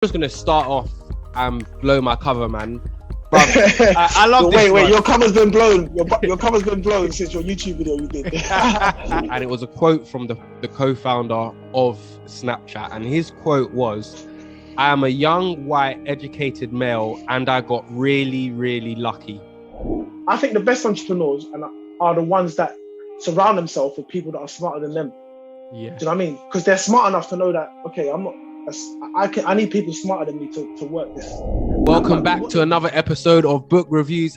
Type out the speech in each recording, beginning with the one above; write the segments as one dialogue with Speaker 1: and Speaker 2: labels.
Speaker 1: just gonna start off and blow my cover, man. Bruv, I love this.
Speaker 2: Wait, your cover's been blown. Your cover's been blown since your YouTube video you did.
Speaker 1: And it was a quote from the co-founder of Snapchat, and his quote was, "I am a young, white, educated male, and I got really, really lucky."
Speaker 2: I think the best entrepreneurs are the ones that surround themselves with people that are smarter than them.
Speaker 1: Yeah.
Speaker 2: Do you know what I mean? Because they're smart enough to know that, okay, I need people smarter than me to work this.
Speaker 1: Welcome back to another episode of Book Reviews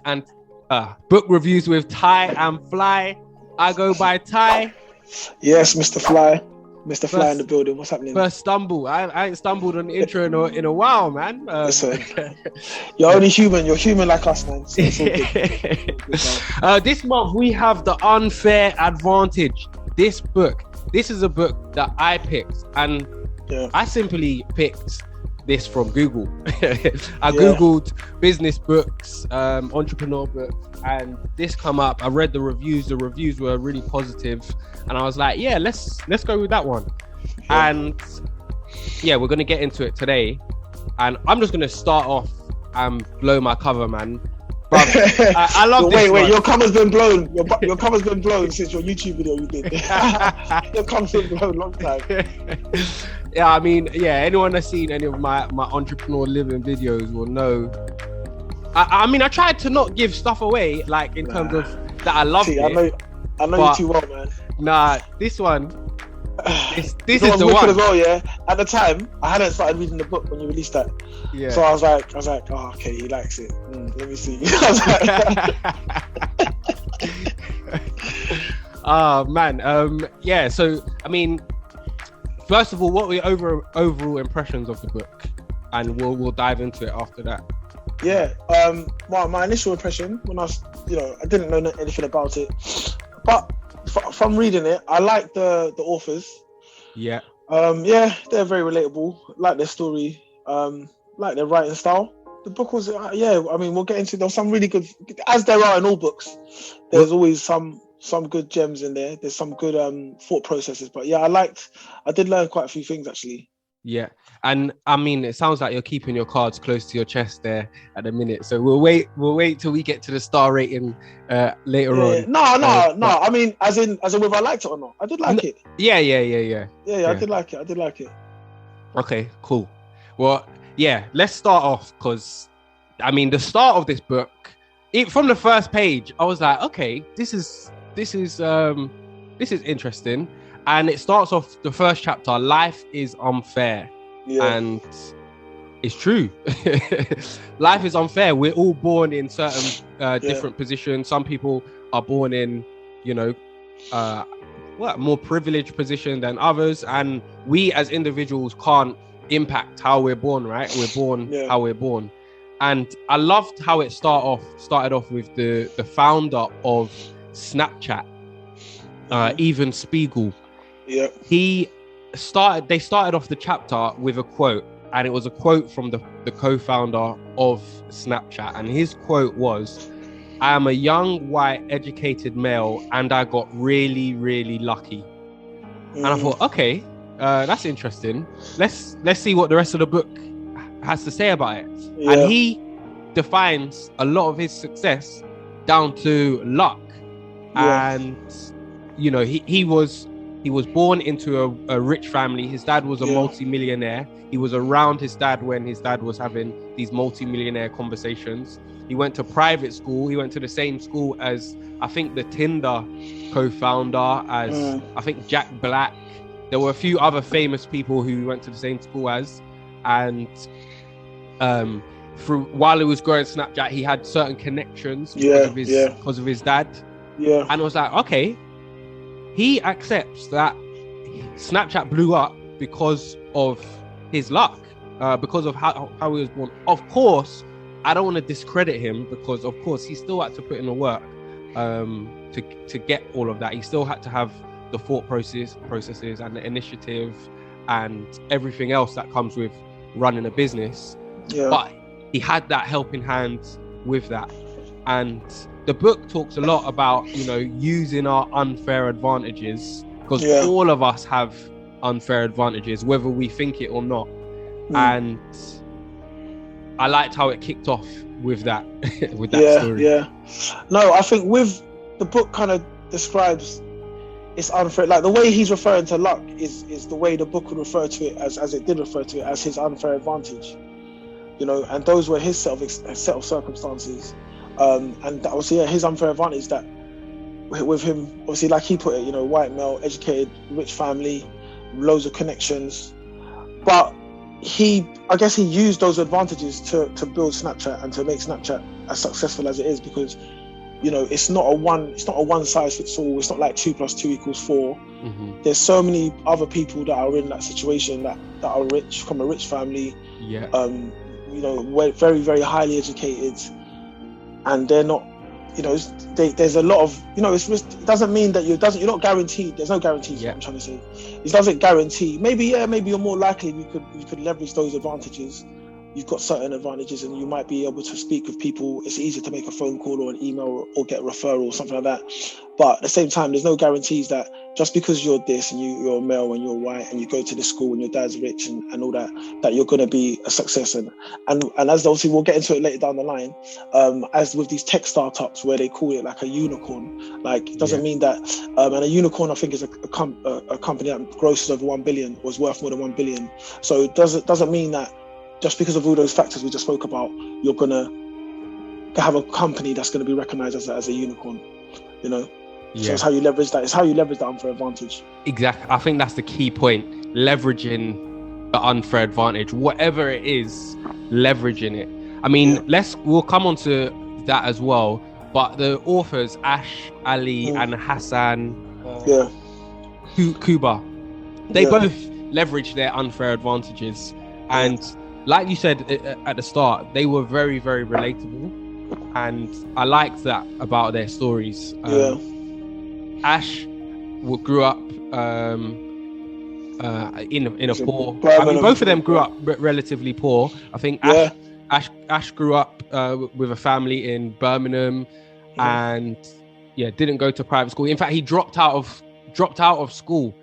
Speaker 1: with Ty and Fly. I go by Ty.
Speaker 2: Yes, Mr. Fly. Mr. Fly in the building. What's happening?
Speaker 1: First stumble. I ain't stumbled on the intro in a while, man.
Speaker 2: Listen, you're only human. You're human like us, man. So it's all good.
Speaker 1: This month we have The Unfair Advantage. This is a book that I picked, and I simply picked this from Google. I googled business books, entrepreneur books, and this come up. I read the reviews. The reviews were really positive, and I was like, yeah, let's go with that one. And yeah, we're gonna get into it today, and I'm just gonna start off and blow my cover, man. Bruv, I love this.
Speaker 2: Wait, your cover's been blown. Your cover's been blown since your YouTube video you did. Your cover's been blown long time.
Speaker 1: Yeah, I mean, anyone that's seen any of my entrepreneur living videos will know. I mean, I tried to not give stuff away, like in terms of that I love it.
Speaker 2: I know you too well, man.
Speaker 1: Nah, this one. This is the
Speaker 2: one
Speaker 1: as
Speaker 2: well, yeah. At the time, I hadn't started reading the book when you released that. Yeah. So I was like, oh, okay, he likes it. Let me see.
Speaker 1: Oh man, yeah. So I mean, first of all, what were your overall impressions of the book, and we'll dive into it after that.
Speaker 2: Yeah. My initial impression when I was, I didn't know anything about it, but from reading it, I like the authors. Yeah. They're very relatable. Like their story. Like their writing style. The book was, I mean, we'll get into. There's some really good, as there are in all books. There's always some good gems in there. There's some good thought processes. But yeah, I did learn quite a few things actually. Yeah,
Speaker 1: and I mean, it sounds like you're keeping your cards close to your chest there at the minute. So we'll wait till we get to the star rating later on.
Speaker 2: No. I mean, as in whether I liked it or not. I did like it.
Speaker 1: Yeah.
Speaker 2: I did like it.
Speaker 1: Okay, cool. Well, yeah, let's start off because, I mean, the start of this book, from the first page, I was like, okay, this is interesting. And it starts off the first chapter, life is unfair. Yeah. And it's true. Life is unfair. We're all born in certain different positions. Some people are born in, more privileged position than others. And we as individuals can't impact how we're born, right? We're born how we're born. And I loved how it started off with the founder of Snapchat, Even Spiegel.
Speaker 2: Yeah.
Speaker 1: They started off the chapter with a quote, and it was a quote from the co-founder of Snapchat, and his quote was, "I am a young, white, educated male, and I got really, really lucky." And I thought, okay, that's interesting. Let's see what the rest of the book has to say about it. Yeah. And he defines a lot of his success down to luck. Yeah. And he was born into a rich family. His dad was a multi-millionaire. He was around his dad when his dad was having these multi-millionaire conversations. He went to private school. He went to the same school as, I think, the Tinder co-founder, as I think Jack Black. There were a few other famous people who he went to the same school as. And while he was growing Snapchat, he had certain connections because of his dad. Yeah. And I was like, okay, he accepts that Snapchat blew up because of his luck, because of how he was born. Of course, I don't want to discredit him, because of course he still had to put in the work to get all of that. He still had to have the thought processes and the initiative and everything else that comes with running a business. Yeah. But he had that helping hand with that. And the book talks a lot about, using our unfair advantages, because all of us have unfair advantages, whether we think it or not. and I liked how it kicked off with that with that story.
Speaker 2: No, I think with the book kind of describes it's unfair, like the way he's referring to luck is the way the book would refer to it as it did refer to it as his unfair advantage, you know, and those were his set of circumstances, and that was his unfair advantage, that with him, obviously, like he put it, you know, white male, educated, rich family, loads of connections, but I guess he used those advantages to build Snapchat and to make Snapchat as successful as it is, because, you know, it's not a one size fits all. It's not like 2 + 2 = 4. There's so many other people that are in that situation that are rich, from a rich family, you know, very, very highly educated, and they're not, you know, there's a lot of, you know, it doesn't mean that you're not guaranteed. There's no guarantees. What I'm trying to say, it doesn't guarantee. Maybe you're more likely you could leverage those advantages. You've got certain advantages, and you might be able to speak with people. It's easier to make a phone call or an email or get a referral or something like that. But at the same time, there's no guarantees that just because you're this and you're a male and you're white and you go to the school and your dad's rich and all that you're going to be a success. And as obviously we'll get into it later down the line, as with these tech startups where they call it like a unicorn, like it doesn't mean that, and a unicorn I think is a company that grosses over 1 billion, was worth more than 1 billion. So it doesn't mean that just because of all those factors we just spoke about, you're gonna have a company that's gonna be recognized as a unicorn, you know. So it's how you leverage that. It's how you leverage that unfair advantage.
Speaker 1: Exactly. I think that's the key point. Leveraging the unfair advantage, whatever it is, leveraging it. I mean, we'll come on to that as well. But the authors, Ash, Ali, and Hassan Kubba, they both leverage their unfair advantages. And like you said at the start, they were very, very relatable. And I liked that about their stories. Ash grew up in a poor. I mean, both of them grew up relatively poor. I think Ash grew up with a family in Birmingham, and didn't go to private school. In fact, he dropped out of school,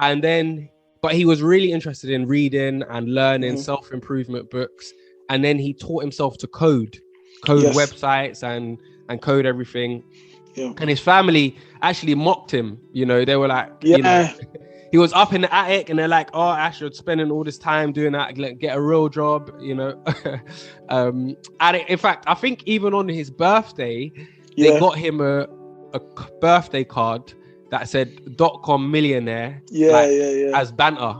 Speaker 1: and then but he was really interested in reading and learning self-improvement books, and then he taught himself to code websites and code everything. And his family actually mocked him. You know, they were like, you know, he was up in the attic and they're like, oh, Ash, you're spending all this time doing that. Get a real job, you know. And in fact, I think even on his birthday, they got him a birthday card that said .com millionaire as banter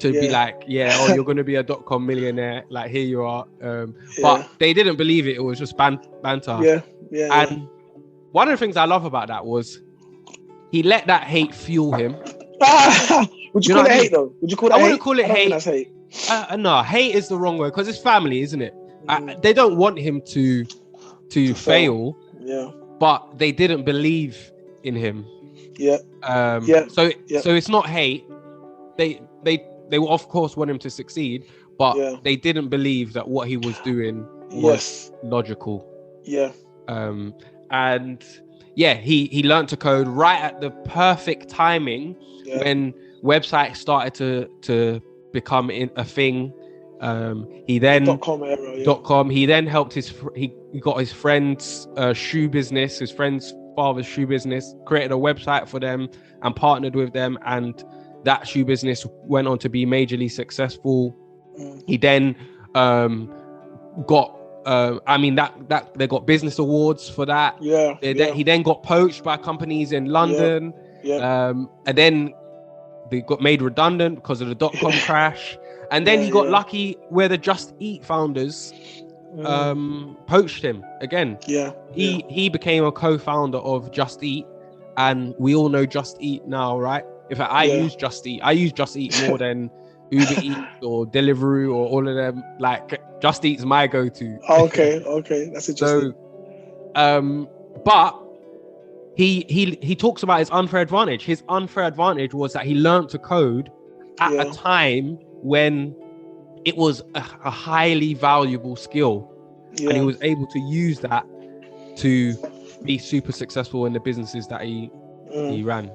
Speaker 1: to be like, you're going to be a .com millionaire. Like, here you are. But they didn't believe it. It was just banter. And one of the things I love about that was he let that hate fuel him.
Speaker 2: Would you call it hate though? Would you call it hate?
Speaker 1: I wouldn't call it hate. No, hate is the wrong word because it's family, isn't it? They don't want him to fail. But they didn't believe in him. So it's not hate. They will of course want him to succeed, but they didn't believe that what he was doing was logical. And he learned to code right at the perfect timing when websites started to become a thing. He then .com. He then helped he got his friend's shoe business, his friend's father's shoe business, created a website for them and partnered with them, and that shoe business went on to be majorly successful. He then got that they got business awards for that. He then got poached by companies in London, and then they got made redundant because of the .com crash. And then he got lucky where the Just Eat founders poached him again. He became a co-founder of Just Eat, and we all know Just Eat now, right? In fact, I use Just Eat. I use Just Eat more than Uber Eats or Deliveroo or all of them. Like, Just Eat's my go-to.
Speaker 2: Okay, that's interesting.
Speaker 1: So, but he talks about his unfair advantage. His unfair advantage was that he learned to code at a time when it was a highly valuable skill, and he was able to use that to be super successful in the businesses that he ran.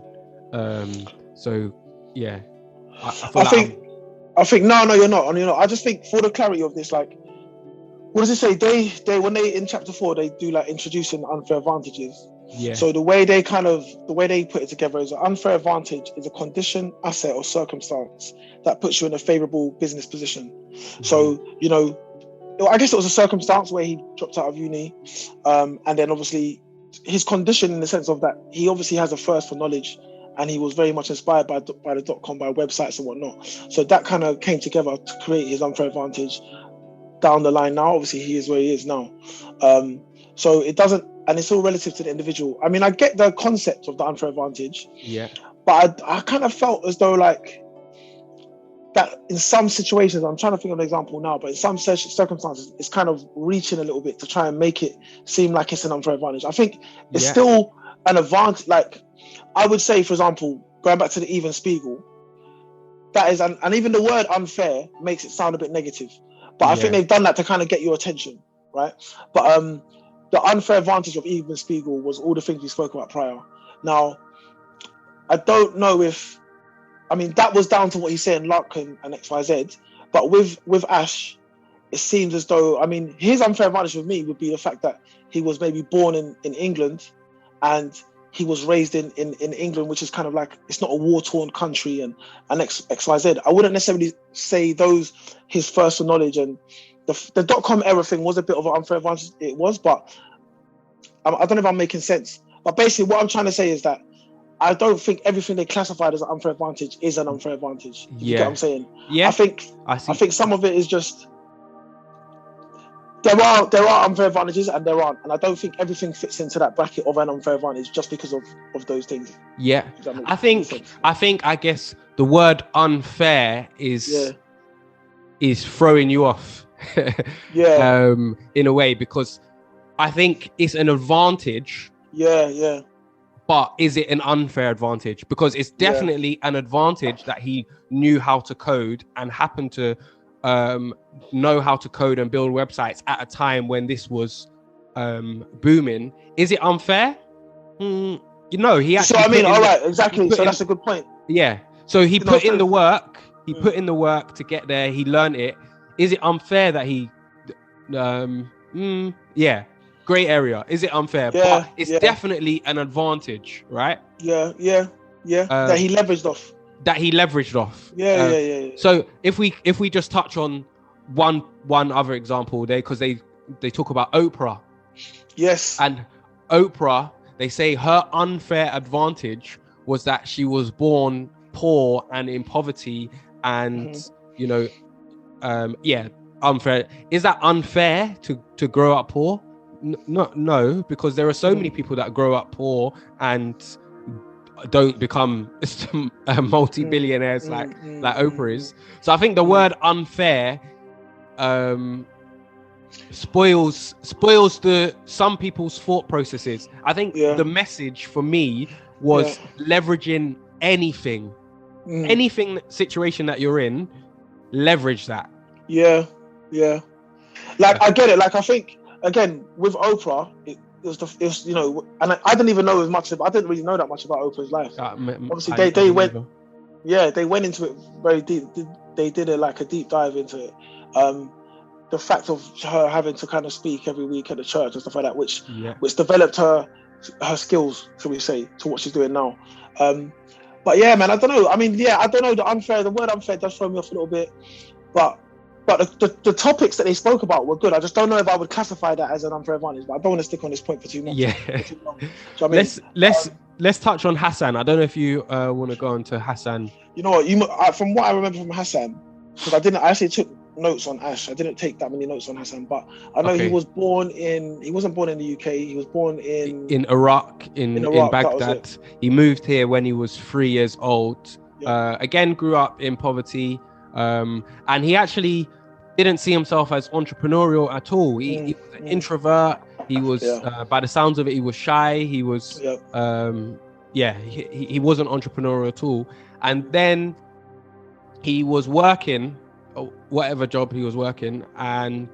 Speaker 1: I
Speaker 2: I think no, you're not. I just think for the clarity of this, like, what does it say? They when they in chapter 4, they do like introducing unfair advantages.
Speaker 1: Yeah.
Speaker 2: So the way they put it together is an unfair advantage is a condition, asset, or circumstance that puts you in a favorable business position. Mm-hmm. So, I guess it was a circumstance where he dropped out of uni, and then obviously his condition in the sense of that he obviously has a thirst for knowledge, and he was very much inspired by the .com, by websites and whatnot. So that kind of came together to create his unfair advantage. Down the line now, obviously he is where he is now. So it doesn't, and it's all relative to the individual. I mean, I get the concept of the unfair advantage, but I kind of felt as though like that in some situations, I'm trying to think of an example now, but in some circumstances, it's kind of reaching a little bit to try and make it seem like it's an unfair advantage. I think it's still an advantage. Like I would say, for example, going back to the Even Spiegel, that is, and even the word unfair makes it sound a bit negative. But I think they've done that to kind of get your attention, right? But the unfair advantage of Even Spiegel was all the things we spoke about prior. Now, I don't know if, I mean, that was down to what he's saying, luck and XYZ. But with Ash, it seems as though, I mean, his unfair advantage with me would be the fact that he was maybe born in England and he was raised in England, which is kind of like, it's not a war-torn country and XYZ. I wouldn't necessarily say those, his first knowledge and the .com era thing was a bit of an unfair advantage. It was, but I don't know if I'm making sense. But basically what I'm trying to say is that I don't think everything they classified as an unfair advantage is an unfair advantage. You get what I'm saying? Yeah. I think some of it is just, there are unfair advantages and there aren't, and I don't think everything fits into that bracket of an unfair advantage just because of those things.
Speaker 1: Yeah, I guess the word unfair is throwing you off. In a way, because I think it's an advantage.
Speaker 2: Yeah.
Speaker 1: But is it an unfair advantage? Because it's definitely an advantage that he knew how to code and happened to know how to code and build websites at a time when this was booming. Is it unfair? He actually.
Speaker 2: So I mean, all right, exactly. So that's a good point.
Speaker 1: Yeah. So he put in the work. He put in the work to get there. He learned it. Is it unfair that he? Gray area. Is it unfair?
Speaker 2: Yeah.
Speaker 1: But it's definitely an advantage, right?
Speaker 2: Yeah. That he leveraged off. Yeah.
Speaker 1: So if we just touch on one other example there, because they talk about Opra.
Speaker 2: Yes.
Speaker 1: And Opra, they say her unfair advantage was that she was born poor and in poverty, and unfair. Is that unfair to grow up poor? No, because there are so many people that grow up poor and don't become multi-billionaires like Oprah is. So I think the word unfair spoils some people's thought processes. I think the message for me was leveraging anything situation that you're in, leverage that.
Speaker 2: Yeah. Like I get it. Like I think again with Oprah, it was and I didn't even know as much. I didn't really know that much about Oprah's life. Obviously, they went into it very deep. They did a deep dive into it. The fact of her having to kind of speak every week at the church and stuff like that, which developed her skills, shall we say, to what she's doing now. But yeah, man, I don't know. I mean, I don't know. The word unfair does throw me off a little bit, but the topics that they spoke about were good. I just don't know if I would classify that as an unfair advantage, but I don't want to stick on this point for too much.
Speaker 1: Let's touch on Hassan. I don't know if you want to go on to Hassan.
Speaker 2: You know what? From what I remember from Hassan, because I actually took notes on Ash. I didn't take that many notes on Hassan, but I know he wasn't born in the UK. He was born in
Speaker 1: Iraq, in Baghdad. He moved here when he was 3 years old. Again, grew up in poverty. And he actually didn't see himself as entrepreneurial at all. He was an introvert. He was, by the sounds of it, he was shy. He was, he wasn't entrepreneurial at all. And then he was working, whatever job he was working, and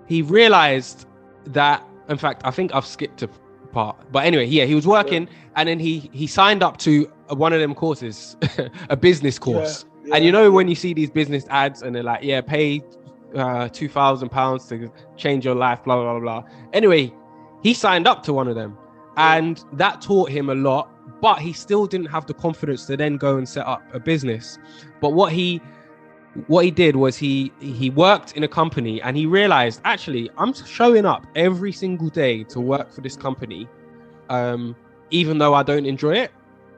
Speaker 1: he realized that, in fact, I think I've skipped a part, but anyway, he was working, and then he signed up to one of them courses, a business course. And you know, when you see these business ads and they're like, yeah, pay £2,000 to change your life, blah, blah, blah, blah. Anyway, he signed up to one of them and that taught him a lot, but he still didn't have the confidence to then go and set up a business. But what he did was he worked in a company and he realized, actually, I'm showing up every single day to work for this company, even though I don't enjoy it.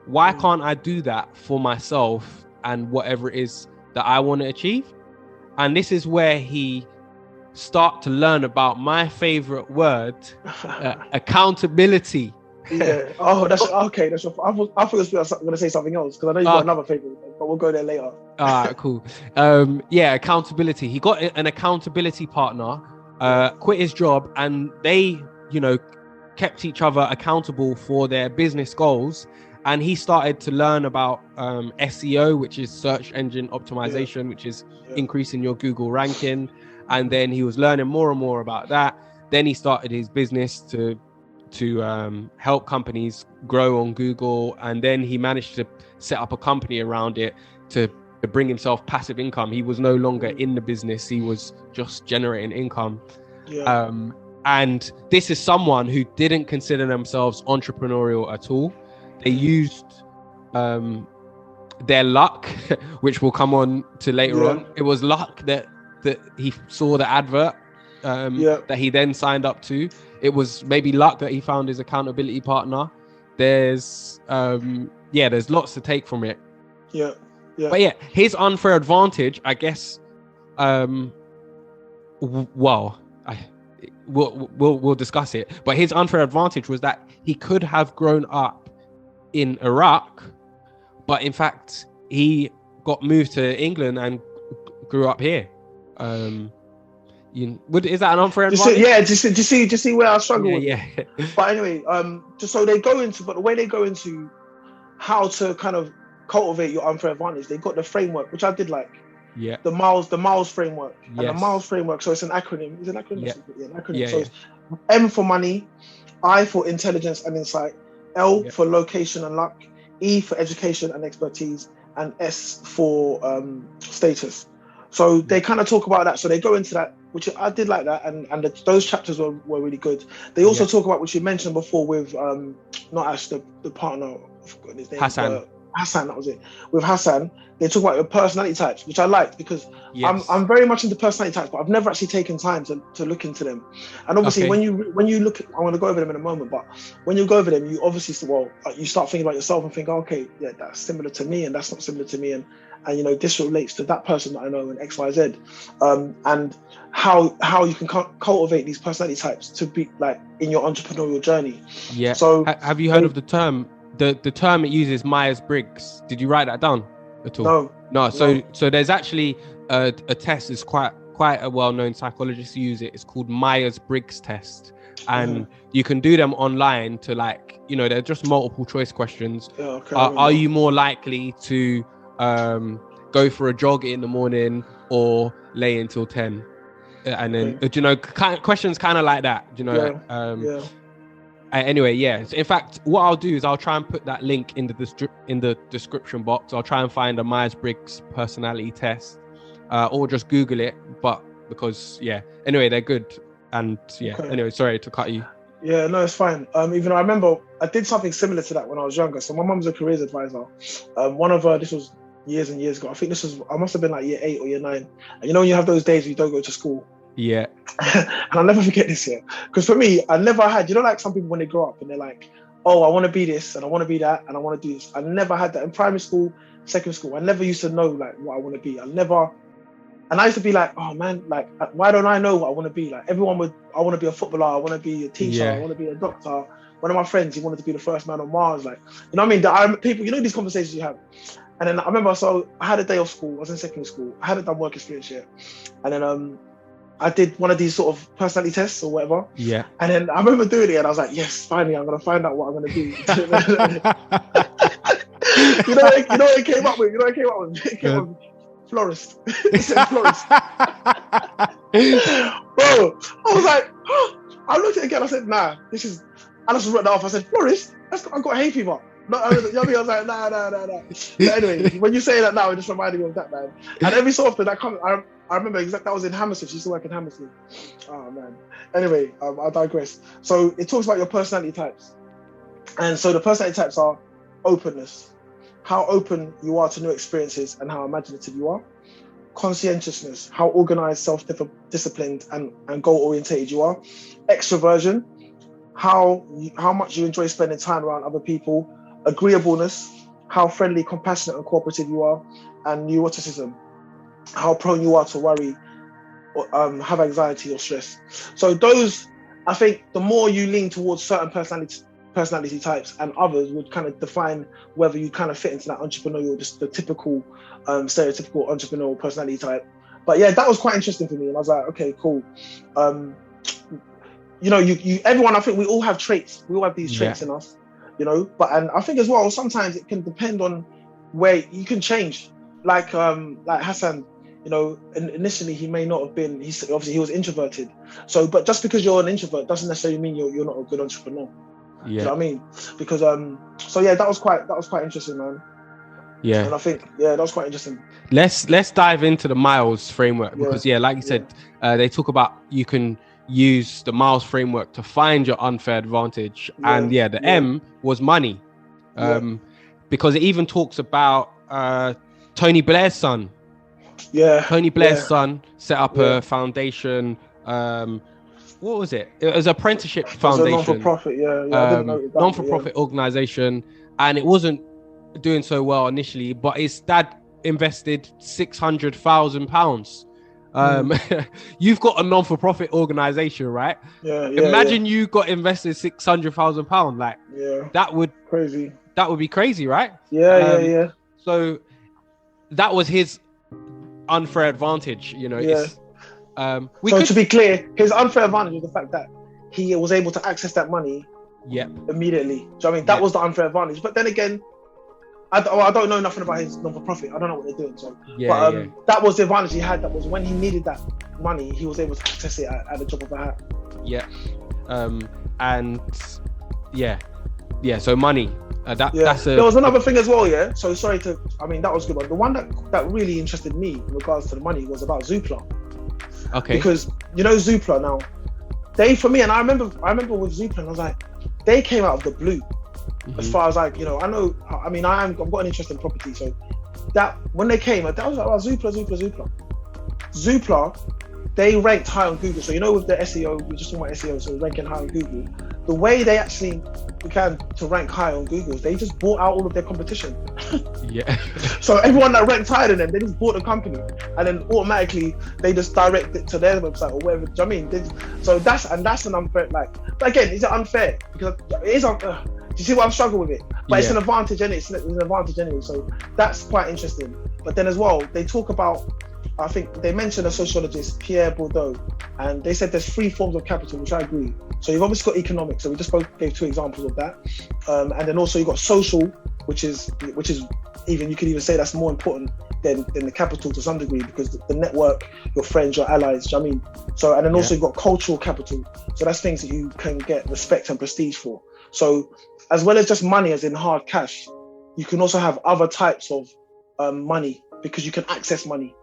Speaker 1: Why can't I do that for myself and whatever it is that I want to achieve? And this is where he start to learn about my favorite word, accountability.
Speaker 2: Yeah. Oh, that's okay. That's I thought you were going to say something else, because I know you've got another favorite, but we'll go there later.
Speaker 1: All right, cool. Yeah, accountability. He got an accountability partner, quit his job, and they, kept each other accountable for their business goals. And he started to learn about SEO, which is search engine optimization, which is increasing your Google ranking. And then he was learning more and more about that. Then he started his business to help companies grow on Google. And then he managed to set up a company around it to bring himself passive income. He was no longer in the business. He was just generating income. Yeah. And this is someone who didn't consider themselves entrepreneurial at all. They used their luck, which we'll come on to later on. It was luck that he saw the advert that he then signed up to. It was maybe luck that he found his accountability partner. There's lots to take from it. Yeah. But yeah, his unfair advantage, I guess. We'll discuss it. But his unfair advantage was that he could have grown up in Iraq, but in fact he got moved to England and grew up here. Is that an unfair advantage?
Speaker 2: Do you see where I struggle with it? But anyway, just so they go into, but the way they go into how to kind of cultivate your unfair advantage, they got the framework, which I did like. Yeah. The Miles framework. Yes. And the Miles framework, so it's an acronym. Is it an acronym? Yeah, an acronym. So it's M for money, I for intelligence and insight, L for location and luck, E for education and expertise, and S for status. So they kind of talk about that. So they go into that, which I did like that, and those chapters were really good. They also talk about, which you mentioned before, with not Ash, the partner, I forgot his name. Hassan, that was it. With Hassan, they talk about your personality types, which I liked, because I'm very much into personality types, but I've never actually taken time to look into them. And obviously, when you look at, I'm going to go over them in a moment, but when you go over them, you obviously you start thinking about yourself and think, okay, yeah, that's similar to me, and that's not similar to me, and this relates to that person that I know, and X, Y, Z, and how you can cultivate these personality types to be like in your entrepreneurial journey. Yeah. So
Speaker 1: have you heard of the term? The term it uses, Myers-Briggs. Did you write that down at all? No. So there's actually a test. It's quite a well-known psychologist who use it. It's called Myers-Briggs test, and you can do them online to they're just multiple choice questions. Are you more likely to go for a jog in the morning or lay until 10? And then questions kind of like that. Anyway, so in fact, what I'll do is I'll try and put that link in the description box. I'll try and find a Myers-Briggs personality test, or just Google it. But because anyway, they're good. And anyway, sorry to cut you.
Speaker 2: Yeah, no, it's fine. Even I remember I did something similar to that when I was younger. So my mum's a careers advisor. One of her, this was years and years ago. I think I must have been like year 8 or year 9. And when you have those days where you don't go to school. Yeah. And I'll never forget this year. Because for me, I never had, like some people when they grow up and they're like, oh, I want to be this and I want to be that and I want to do this. I never had that in primary school, secondary school. I never used to know like what I want to be. And I used to be like, oh man, like, why don't I know what I want to be? Like I want to be a footballer. I want to be a teacher. I want to be a doctor. One of my friends, he wanted to be the first man on Mars. Like, you know what I mean? People, these conversations you have. And then I remember, so I had a day off school. I was in secondary school. I hadn't done work experience yet. And then I did one of these sort of personality tests or whatever. Yeah. And then I remember doing it and I was like, yes, finally, I'm going to find out what I'm going to do. you know what it came up with? It came up with florist. It said florist. Bro, I was like, I looked at it again. I said, nah, I just wrote that off. I said, florist? I've got hay fever. I was like, nah. But anyway, when you say that now, it just reminded me of that, man. And every so often, I remember exactly, that was in Hammersmith. She used to work in Hammersmith. Oh, man. Anyway, I digress. So it talks about your personality types. And so the personality types are openness, how open you are to new experiences and how imaginative you are. Conscientiousness, how organized, self-disciplined and goal-orientated you are. Extroversion, how much you enjoy spending time around other people. Agreeableness, how friendly, compassionate and cooperative you are. And neuroticism, how prone you are to worry or have anxiety or stress. So those, I think the more you lean towards certain personality types, and others would kind of define whether you kind of fit into that entrepreneurial, just the typical stereotypical entrepreneurial personality type. But yeah, that was quite interesting for me, and I was like, okay, cool. Everyone, I think we all have traits. We all have these traits in us, and I think as well, sometimes it can depend on where you can change. Like Hassan, initially he may not have been, obviously he was introverted. So, but just because you're an introvert doesn't necessarily mean you're not a good entrepreneur. Yeah. Do you know what I mean? Because that was quite interesting, man. Yeah. And I think that was quite interesting.
Speaker 1: Let's dive into the Miles framework, because like you said, they talk about you can use the Miles framework to find your unfair advantage. And the M was money. Because it even talks about Tony Blair's son. Tony Blair's son set up a foundation. What was it? It was an apprenticeship foundation.
Speaker 2: It was a non-for-profit, I didn't know that,
Speaker 1: non-for-profit organization, and it wasn't doing so well initially, but his dad invested £600,000. You've got a non-for-profit organization, right? Imagine you got invested £600,000. Like, that would be crazy, right? So that was his unfair advantage,
Speaker 2: to be clear, his unfair advantage was the fact that he was able to access that money immediately. So I mean, that was the unfair advantage. But then again, I don't know nothing about his non-for-profit. I don't know what they're doing. So, that was the advantage he had. That was when he needed that money, he was able to access it at the drop of a hat.
Speaker 1: So money. That's
Speaker 2: there was another thing as well. So sorry that was good. But the one that really interested me in regards to the money was about Zoopla.
Speaker 1: Okay.
Speaker 2: Because Zoopla now, they, for me, and I remember with Zoopla, and I was like, they came out of the blue. As far as I've got an interest in property, so that when they came, I was like, Zoopla, they ranked high on Google. So with the SEO, we just talking about SEO, so ranking high on Google. The way they actually began to rank high on Google, they just bought out all of their competition. So everyone that ranked higher than them, they just bought the company, and then automatically they just direct it to their website or whatever. Do you know what I mean? So that's an unfair. But again, is it unfair? Because it is unfair. Do you see what I'm struggling with it? But it's an advantage, and it's an advantage anyway. So that's quite interesting. But then as well, they talk about, I think they mentioned a sociologist, Pierre Bourdieu, and they said there's 3 forms of capital, which I agree. So you've obviously got economics, so we just both gave 2 examples of that. And then also you've got social, which is even, you could even say that's more important than the capital to some degree, because the network, your friends, your allies, do you know what I mean? So, and then also you've got cultural capital. So that's things that you can get respect and prestige for. So as well as just money, as in hard cash, you can also have other types of money, because you can access money,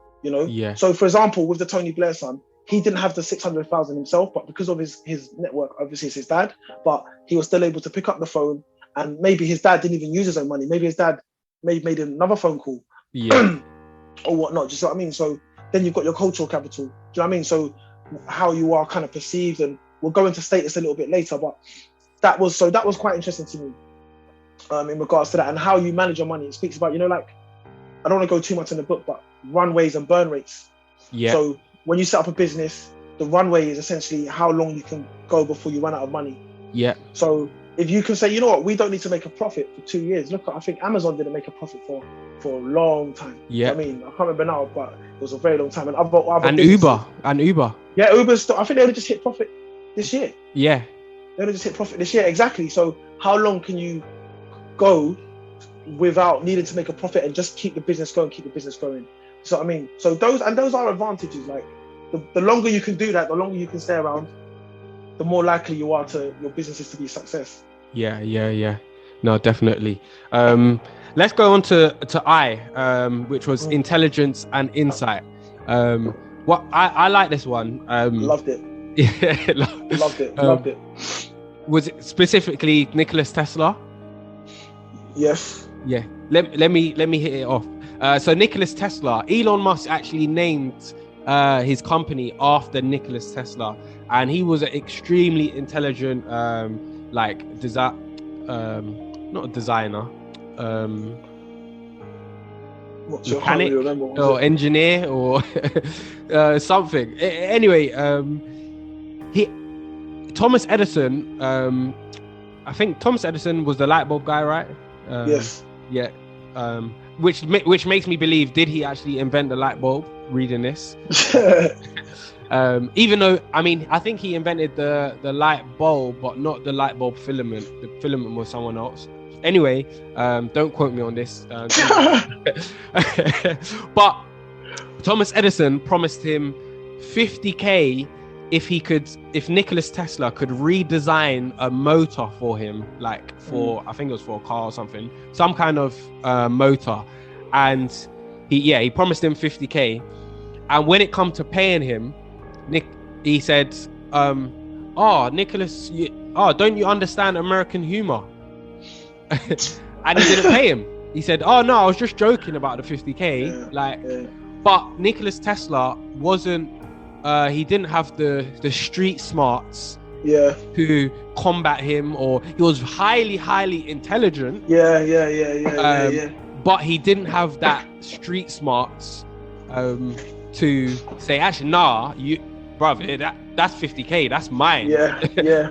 Speaker 2: So for example, with the Tony Blair son, he didn't have the 600,000 himself, but because of his network, obviously it's his dad, but he was still able to pick up the phone, and maybe his dad didn't even use his own money. Maybe his dad made another phone call or whatnot. Do you see what I mean? So then you've got your cultural capital. Do you know what I mean? So how you are kind of perceived, and we'll go into status a little bit later, but that was quite interesting to me in regards to that, and how you manage your money. It speaks about, I don't want to go too much in the book, but runways and burn rates. So when you set up a business, the runway is essentially how long you can go before you run out of money. So if you can say, you know what, we don't need to make a profit for 2 years. Look, I think Amazon didn't make a profit for a long time. I can't remember now, but it was a very long time. And Uber. Yeah, Uber's I think they only just hit profit this year. They only just hit profit this year, exactly. So how long can you go without needing to make a profit and just keep the business going? So I mean, so those are advantages. Like the longer you can do that, the longer you can stay around, the more likely you are to your business is to be a success.
Speaker 1: No, definitely. Let's go on to I, which was intelligence and insight. What I like this one.
Speaker 2: Loved it.
Speaker 1: Yeah,
Speaker 2: loved it.
Speaker 1: Was it specifically Nicholas Tesla?
Speaker 2: Yes.
Speaker 1: Yeah. Let me hit it off. So Nicholas Tesla, Elon Musk actually named his company after Nicholas Tesla, and he was an extremely intelligent, not a designer, mechanic or engineer or something. Anyway, Thomas Edison. I think Thomas Edison was the light bulb guy, right?
Speaker 2: Yes.
Speaker 1: Yeah. Which makes me believe, did he actually invent the light bulb? Reading this, even though I think he invented the light bulb, but not the light bulb filament. The filament was someone else. Anyway, don't quote me on this. But Thomas Edison promised him $50,000 if Nicholas Tesla could redesign a motor for him, like I think it was for a car or something, some kind of motor, and he promised him $50,000. And when it come to paying him, he said, Nicholas, don't you understand American humor? And he didn't pay him. He said, oh no, I was just joking about the $50,000. But Nicholas Tesla wasn't, he didn't have the street smarts to combat him, or he was highly intelligent. But he didn't have that street smarts to say, actually, nah, brother, that's $50,000, that's mine.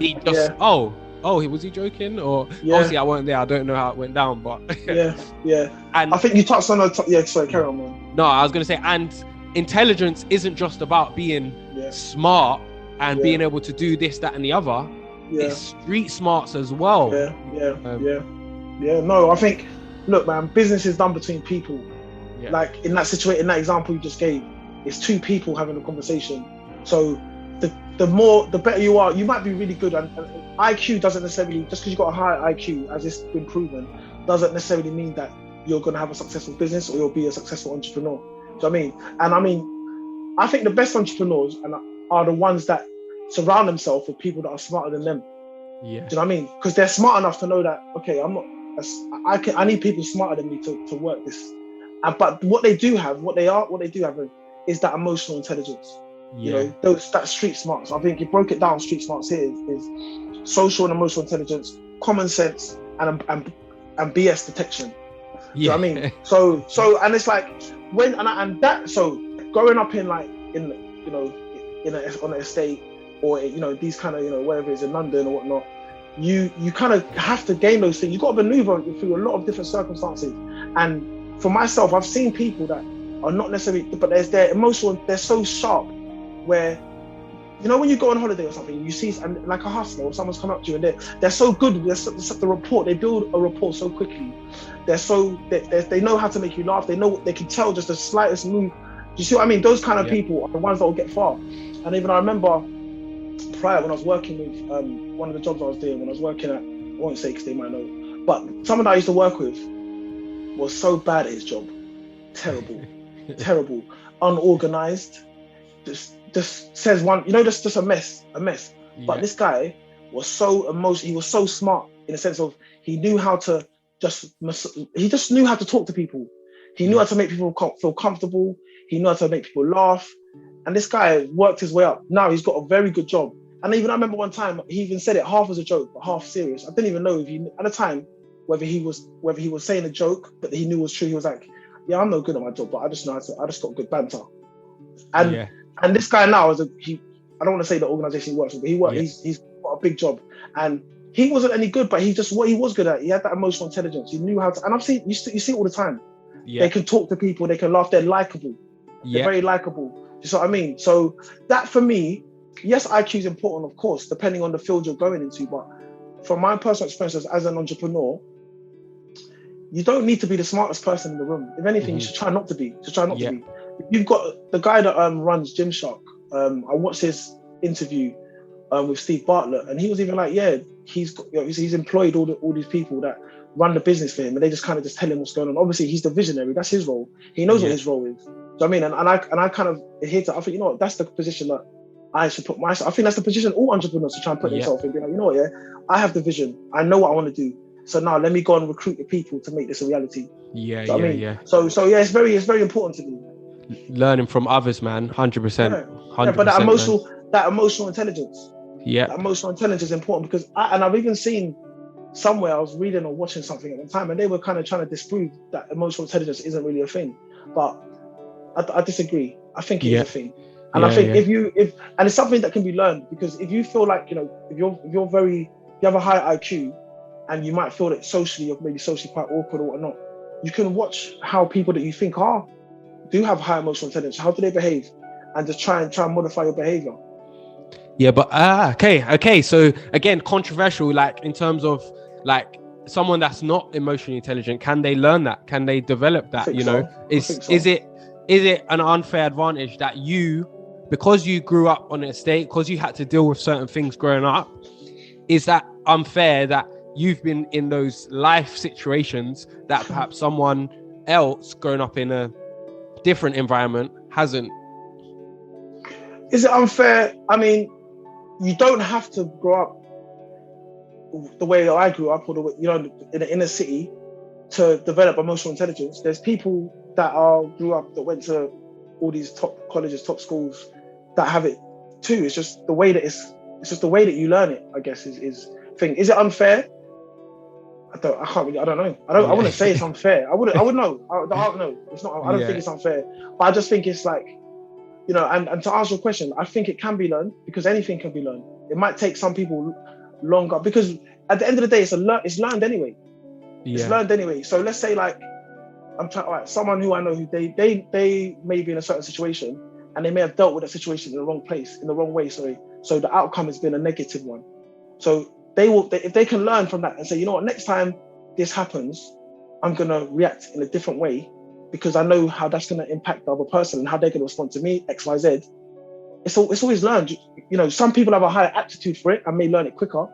Speaker 1: He just was he joking? Or obviously I wasn't there, I don't know how it went down, but and I
Speaker 2: think you touched on sorry, carry on, man.
Speaker 1: No, I was gonna say, and intelligence isn't just about being smart and being able to do this, that, and the other. It's street smarts as well.
Speaker 2: No, I think, look, man, business is done between people. Like in that situation, in that example you just gave, it's two people having a conversation. So the better you are, you might be really good, and IQ doesn't necessarily, just because you've got a higher IQ, as it's been proven, doesn't necessarily mean that you're going to have a successful business or you'll be a successful entrepreneur. Do you know what I mean? And I think the best entrepreneurs are the ones that surround themselves with people that are smarter than them. Do you know what I mean? Because they're smart enough to know that, okay, I need people smarter than me to work this. But what they do have is that emotional intelligence. You know, that street smarts. I think you broke it down. Street smarts here is social and emotional intelligence, common sense, and BS detection. Do you know what I mean? So and it's like so growing up on an estate, or these kind of wherever it is in London or whatnot, you kind of have to gain those things. You've got to maneuver through a lot of different circumstances. And for myself, I've seen people that are not necessarily, but they're emotional, they're so sharp, where when you go on holiday or something, you see like a hustler, or someone's come up to you and they're so good, they build a rapport so quickly. They know how to make you laugh. They can tell just the slightest move. You see what I mean? Those kind of people are the ones that will get far. And even I remember prior, when I was working with one of the jobs I was doing, when I was working at, I won't say because they might know, but someone that I used to work with was so bad at his job. Terrible, unorganized, just says one, just a mess. But this guy was so emotional. He was so smart in the sense of he knew how to knew how to talk to people. He knew how to make people feel comfortable. He knew how to make people laugh. And this guy worked his way up. Now he's got a very good job. And even I remember one time he even said it half as a joke, but half serious. I didn't even know at the time whether he was saying a joke, but he knew it was true. He was like, "Yeah, I'm no good at my job, but I just got good banter." And this guy now I don't want to say the organization he works with, but he's got a big job, and he wasn't any good, but what he was good at, he had that emotional intelligence. He knew how to, and I've seen you see it all the time. They can talk to people, they can laugh, they're likable. They're very likable. You know what I mean? So that for me, yes, IQ is important, of course, depending on the field you're going into. But from my personal experiences as an entrepreneur, you don't need to be the smartest person in the room. If anything, you should try not to be. You've got the guy that runs Gymshark. I watched his interview with Steve Bartlett, and he was even like, yeah, he's employed all these people that run the business for him, and they just kind of just tell him what's going on. Obviously, he's the visionary. That's his role. He knows what his role is. So I mean, and I kind of adhere to. I think, you know what, that's the position that I should put myself. I think that's the position all entrepreneurs should try and put themselves in. Be like, you know what, I have the vision. I know what I want to do. So now let me go and recruit the people to make this a reality. So it's very important to me.
Speaker 1: Learning from others, man, 100%.
Speaker 2: But that emotional intelligence. That emotional intelligence is important, because I've even seen somewhere, I was reading or watching something at the time, and they were kind of trying to disprove that emotional intelligence isn't really a thing. But I disagree. I think it is a thing. And I think if it's something that can be learned, because if you feel like, you know, if you have a high IQ, and you might feel that you're maybe socially quite awkward or whatnot, you can watch how people that you think do have high emotional intelligence, how do they behave, and just try and modify your behavior.
Speaker 1: Yeah, but okay. So again, controversial, like in terms of like someone that's not emotionally intelligent, can they learn that? Can they develop that? You know, is it an unfair advantage that because you grew up on an estate, because you had to deal with certain things growing up, is that unfair that you've been in those life situations that perhaps someone else growing up in a different environment hasn't?
Speaker 2: Is it unfair? I mean, you don't have to grow up the way that I grew up, or the way, you know, in the inner city, to develop emotional intelligence. There's people that grew up, that went to all these top colleges, top schools, that have it too. It's just the way that it's just the way that you learn it, I guess, is thing. Is it unfair? I don't know. I wouldn't say it's unfair. I would know. I don't know. It's not. I don't think it's unfair. But I just think it's like, you know, and to answer your question, I think it can be learned, because anything can be learned. It might take some people longer, because at the end of the day, it's learned anyway. It's learned anyway. So let's say, like, someone who I know, who they may be in a certain situation, and they may have dealt with a situation in the wrong way. So the outcome has been a negative one. So if they can learn from that and say, you know what, next time this happens, I'm gonna react in a different way, because I know how that's gonna impact the other person and how they're gonna respond to me, X, Y, Z. It's always learned. You know, some people have a higher aptitude for it and may learn it quicker,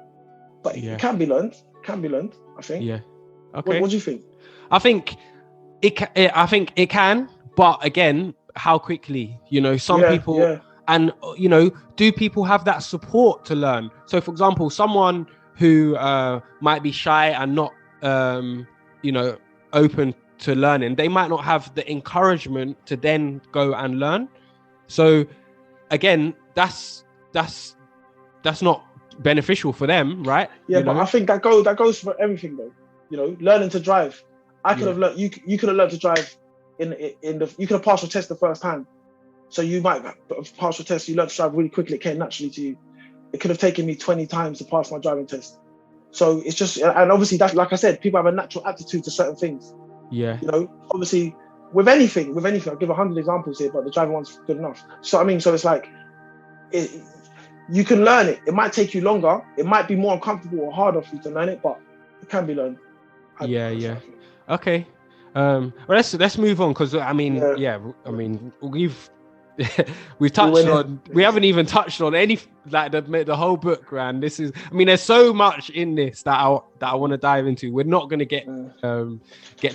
Speaker 2: but it can be learned. I think. Yeah. Okay. What do you think?
Speaker 1: I think it can, but again, how quickly? You know, some people. And, you know, do people have that support to learn? So, for example, someone who might be shy and not, you know, open to learning, they might not have the encouragement to then go and learn. So, again, that's not beneficial for them, right?
Speaker 2: Yeah, but I think that goes for everything, though. You know, learning to drive. I could have learned. You could have learned to drive you could have passed your test the first time. So you might pass your test, you learn to drive really quickly, it came naturally to you. It could have taken me 20 times to pass my driving test. So it's just, and obviously that's, like I said, people have a natural aptitude to certain things. Yeah. You know, obviously with anything, I'll give 100 examples here, but the driving one's good enough. So I mean, so it's like, you can learn it. It might take you longer. It might be more uncomfortable or harder for you to learn it, but it can be learned.
Speaker 1: Okay. Well, let's move on, because I mean, we've touched on. We haven't even touched on any, like, the whole book, man. This is, I mean, there's so much in this that I want to dive into. We're not going to get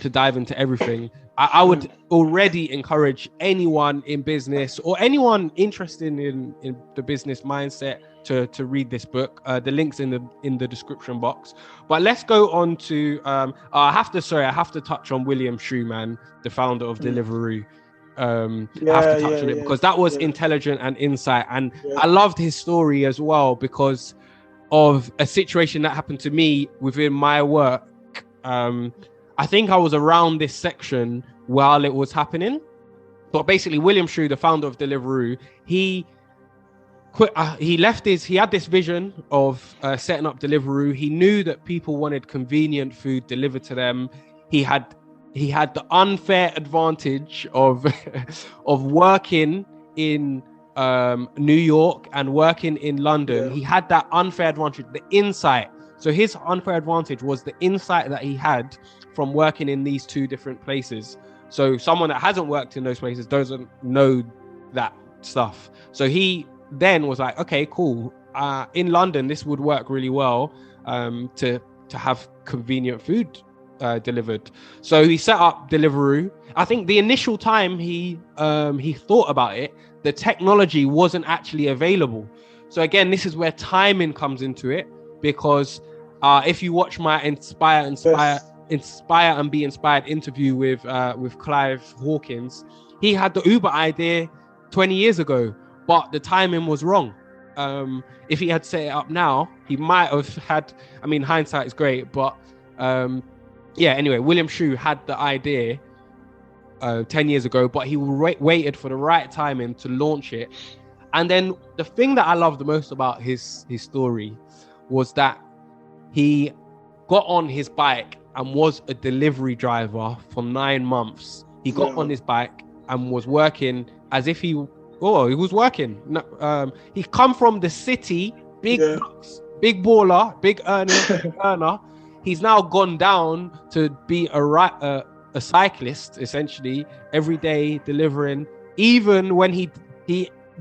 Speaker 1: to dive into everything. I would already encourage anyone in business or anyone interested in the business mindset to read this book. The link's in the description box. But let's go on to I have to touch on William Shue, man, the founder of Deliveroo. Have to touch on it, because that was intelligent and insight, and I loved his story as well, because of a situation that happened to me within my work. I think I was around this section while it was happening, but basically William Shue, the founder of Deliveroo, he quit. He had this vision of setting up Deliveroo. He knew that people wanted convenient food delivered to them. He had the unfair advantage of working in New York and working in London. He had that unfair advantage, the insight. So his unfair advantage was the insight that he had from working in these two different places. So someone that hasn't worked in those places doesn't know that stuff. So he then was like, okay, cool. in London, this would work really well to have convenient food delivered. So he set up Deliveroo. I think the initial time he thought about it, the technology wasn't actually available. So again, this is where timing comes into it, because if you watch my Inspire and Be Inspired interview with Clive Hawkins, he had the Uber idea 20 years ago, but the timing was wrong. If he had set it up now, he might have had, I mean, hindsight is great, but anyway, William Shue had the idea 10 years ago, but he waited for the right timing to launch it. And then the thing that I love the most about his story was that he got on his bike and was a delivery driver for 9 months. He got on his bike and was working as if he was working. He come from the city, big baller, big earner. He's now gone down to be a cyclist, essentially, every day delivering. Even when he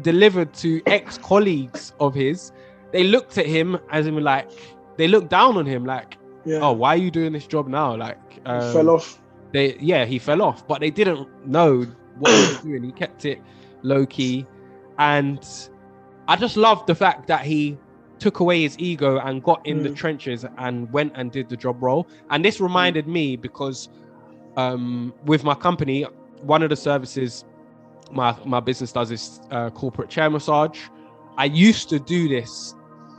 Speaker 1: delivered to ex-colleagues of his, they looked at him as in like, they looked down on him like, oh, why are you doing this job now? Like,
Speaker 2: he fell off.
Speaker 1: He fell off, but they didn't know what he was doing. He kept it low key, and I just love the fact that he took away his ego and got in the trenches and went and did the job role. And this reminded me, because with my company, one of the services my business does is corporate chair massage. I used to do this.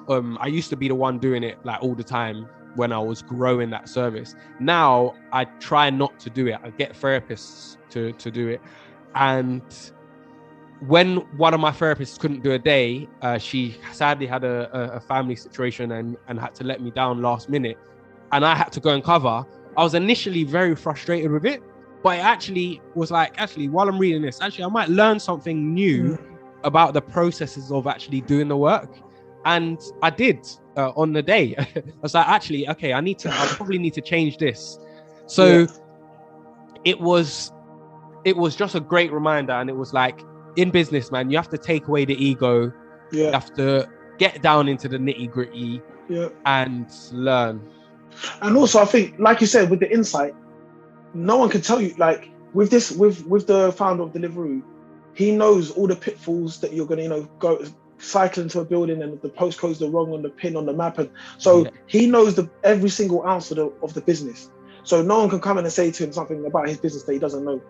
Speaker 1: I used to be the one doing it like all the time when I was growing that service. Now I try not to do it. I get therapists to do it. And when one of my therapists couldn't do a day, she sadly had a family situation and had to let me down last minute, and I had to go and cover. I was initially very frustrated with it, but it actually was like, while I'm reading this, I might learn something new about the processes of actually doing the work. And I did on the day. I was like, okay, I probably need to change this. So it was just a great reminder. And it was like, in business, man, you have to take away the ego. You have to get down into the nitty gritty and learn.
Speaker 2: And also, I think, like you said, with the insight, no one can tell you, like with the founder of Deliveroo, he knows all the pitfalls that you're going to, go cycle into a building and the postcodes are wrong on the pin on the map. And so he knows every single ounce of the business. So no one can come in and say to him something about his business that he doesn't know.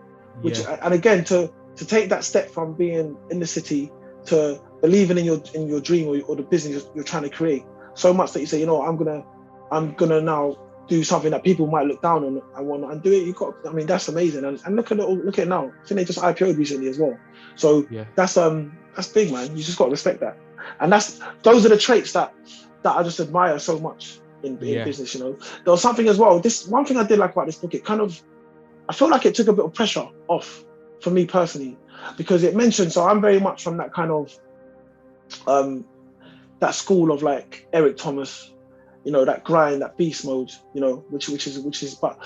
Speaker 2: And again, to take that step from being in the city to believing in your dream or the business you're trying to create so much that you say, I'm gonna now do something that people might look down on and want and do it. That's amazing. And look at it now. I think they just IPO'd recently as well. So that's big, man. You just got to respect that. And those are the traits that I just admire so much in business. There was something as well. This one thing I did like about this book, I feel like it took a bit of pressure off for me personally, because it mentioned, so I'm very much from that kind of that school of like Eric Thomas, that grind, that beast mode, which is, but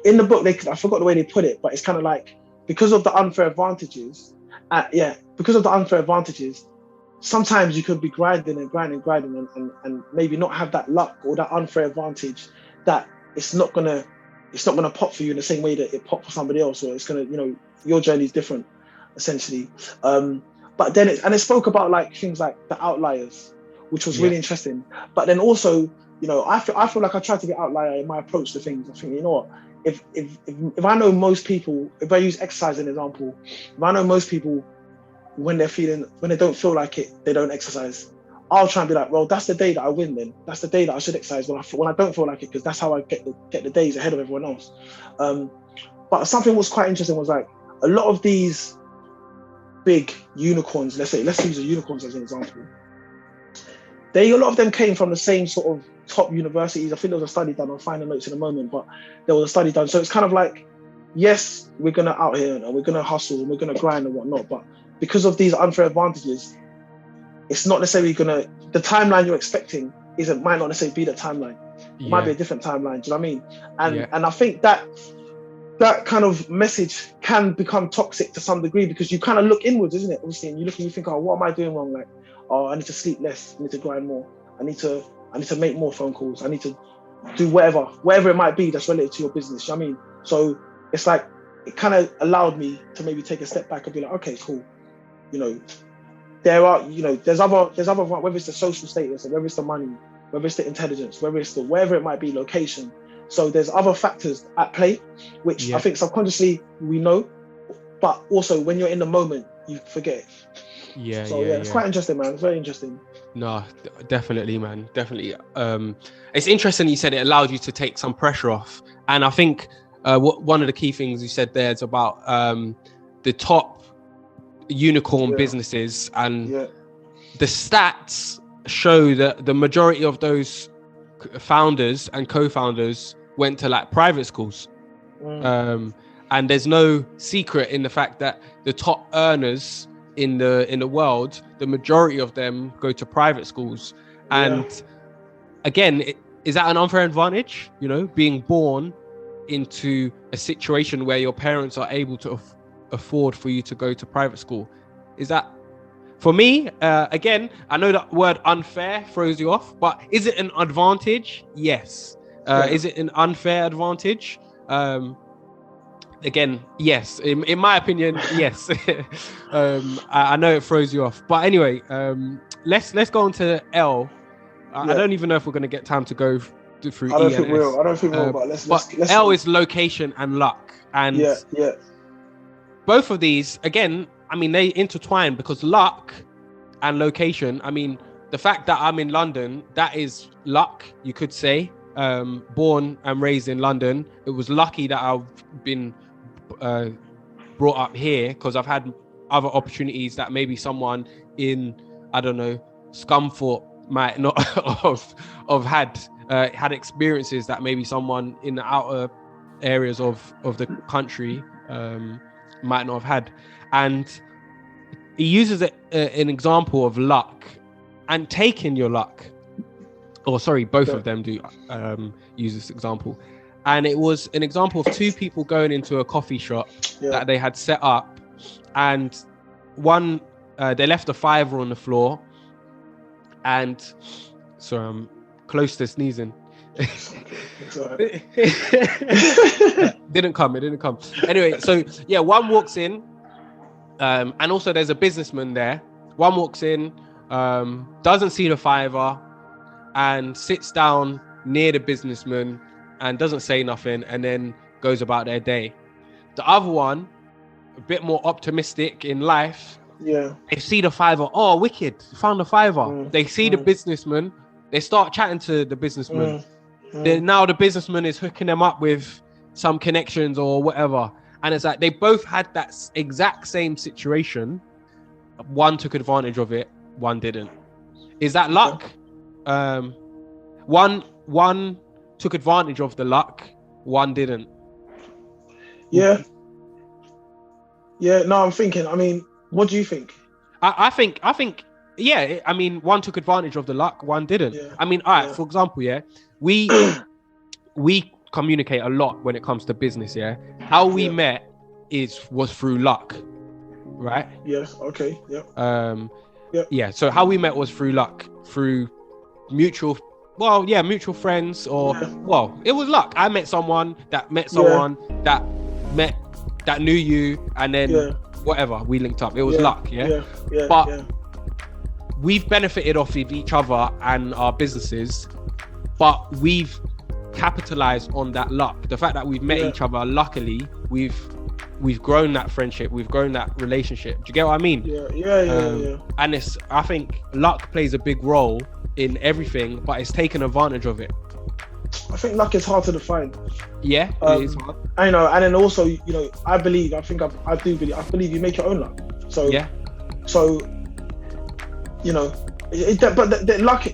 Speaker 2: in the book, I forgot the way they put it, but it's kind of like, because of the unfair advantages, sometimes you could be grinding and maybe not have that luck or that unfair advantage, that it's not gonna pop for you in the same way that it popped for somebody else, or it's gonna, your journey is different, essentially. But then it spoke about like things like the outliers, which was really interesting. But then also, I feel like I try to be outlier in my approach to things. I think, what, if I know most people, if I use exercise as an example, if I know most people, when they don't feel like it, they don't exercise. I'll try and be like, well, that's the day that I win then. That's the day that I should exercise when I don't feel like it, because that's how I get the days ahead of everyone else. But something was quite interesting was like, a lot of these big unicorns, let's use the unicorns as an example. A lot of them came from the same sort of top universities. I think there was a study done, I'll find the notes in a moment, but there was a study done. So it's kind of like, yes, we're going to out here and we're going to hustle and we're going to grind and whatnot, but because of these unfair advantages, it's not necessarily the timeline you're expecting might not necessarily be the timeline. It might be a different timeline. Do you know what I mean? And I think that that kind of message can become toxic to some degree, because you kind of look inwards, isn't it? Obviously, and you look and you think, oh, what am I doing wrong? Like, oh, I need to sleep less, I need to grind more, I need to make more phone calls, I need to do whatever it might be that's related to your business. You know what I mean? So it's like, it kind of allowed me to maybe take a step back and be like, okay, cool. You know, there's other, whether it's the social status, or whether it's the money, whether it's the intelligence, whether it's the wherever it might be, location. So there's other factors at play, which I think subconsciously we know, but also when you're in the moment, you forget. It's quite interesting, man. It's very interesting.
Speaker 1: No, definitely, man. Definitely. It's interesting you said it allowed you to take some pressure off. And I think one of the key things you said there is about the top unicorn businesses, and the stats show that the majority of those founders and co-founders went to like private schools. And there's no secret in the fact that the top earners in the world, the majority of them go to private schools. And again, is that an unfair advantage? You know, being born into a situation where your parents are able to afford for you to go to private school. Is that, for me, again, I know that word unfair throws you off, but is it an advantage? Yes. Is it an unfair advantage? Again, yes. In my opinion, yes. I know it throws you off, but anyway, let's go on to L. I don't even know if we're going to get time to go through.
Speaker 2: I don't think we'll. But let's
Speaker 1: L is location and luck, and both of these, again, I mean, they intertwine, because luck and location, I mean, the fact that I'm in London, that is luck, you could say. Born and raised in London, it was lucky that I've been brought up here, because I've had other opportunities that maybe someone in, I don't know, Scunthorpe might not have had experiences that maybe someone in the outer areas of the country might not have had. And he uses an example of luck and taking your luck. Or sorry, both of them do use this example. And it was an example of two people going into a coffee shop that they had set up. And one, they left a $5 on the floor. And sorry, I'm close to sneezing. It didn't come. Anyway, so yeah, one walks in, and also there's a businessman there. One walks in, doesn't see the $5, and sits down near the businessman and doesn't say nothing, and then goes about their day. The other one, a bit more optimistic in life.
Speaker 2: Yeah.
Speaker 1: They see the $5. Oh, wicked! Found the $5. They see the businessman. They start chatting to the businessman. Then now the businessman is hooking them up with some connections or whatever. And it's like they both had that exact same situation. One took advantage of it. One didn't. Is that luck? One took advantage of the luck. One didn't.
Speaker 2: Yeah. No, I'm thinking. I mean, what do you think?
Speaker 1: I think. Yeah. I mean, one took advantage of the luck. One didn't. Yeah. I mean, all right. For example, we communicate a lot when it comes to business. Yeah. How we met was through luck, right?
Speaker 2: Yeah. Okay. Yeah.
Speaker 1: Yeah. So how we met was through luck, through mutual friends, or it was luck. I met someone that met someone that knew you, and then whatever, we linked up. It was luck. But we've benefited off of each other and our businesses, but we've capitalized on that luck. The fact that we've met each other, luckily, we've grown that friendship, we've grown that relationship. Do you get what I mean? Yeah. And I think luck plays a big role in everything, but it's taken advantage of it.
Speaker 2: I think luck is hard to define.
Speaker 1: Yeah, it is hard.
Speaker 2: I know, and then also, I believe you make your own luck. So but the luck,